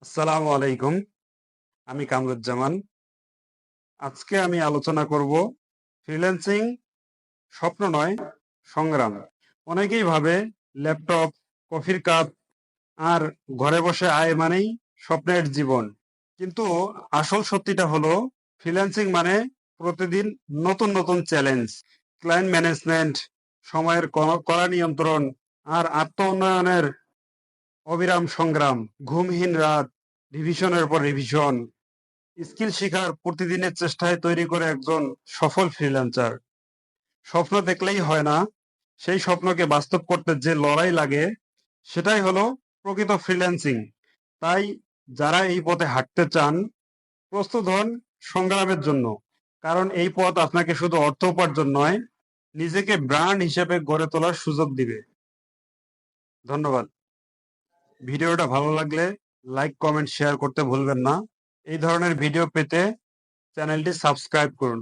আসসালামু আলাইকুম। আমি কামরুজ্জামান। আজকে আমি আলোচনা করব ফ্রিল্যান্সিং স্বপ্ন নয়, সংগ্রাম। অনেকেই ভাবে ল্যাপটপ, কফির কাপ আর ঘরে বসে আয় মানেই স্বপ্নের জীবন। কিন্তু আসল সত্যিটা হলো ফ্রিল্যান্সিং মানে প্রতিদিন নতুন নতুন চ্যালেঞ্জ, ক্লায়েন্ট ম্যানেজমেন্ট, সময়ের কড়া নিয়ন্ত্রণ আর আত্ম-উন্নয়নের অবিরাম সংগ্রাম, ঘুমহীন রাত, রিভিশনের পর রিভিশন, স্কিল শেখার প্রতিদিনের চেষ্টায় তৈরি করে একজন সফল ফ্রিল্যান্সার। স্বপ্ন দেখলেই হয় না, সেই স্বপ্নকে বাস্তব করতে যে লড়াই লাগে সেটাই হলো প্রকৃত ফ্রিল্যান্সিং। তাই যারা এই পথে হাঁটতে চান, প্রস্তুত হন সংগ্রামের জন্য। কারণ এই পথ আপনাকে শুধু অর্থ উপার্জন নয়, নিজেকে ব্র্যান্ড হিসেবে গড়ে তোলার সুযোগ দিবে। ধন্যবাদ। ভিডিওটা ভালো লাগলে লাইক, কমেন্ট, শেয়ার করতে ভুলবেন না। এই ধরনের ভিডিও পেতে চ্যানেলটি সাবস্ক্রাইব করুন।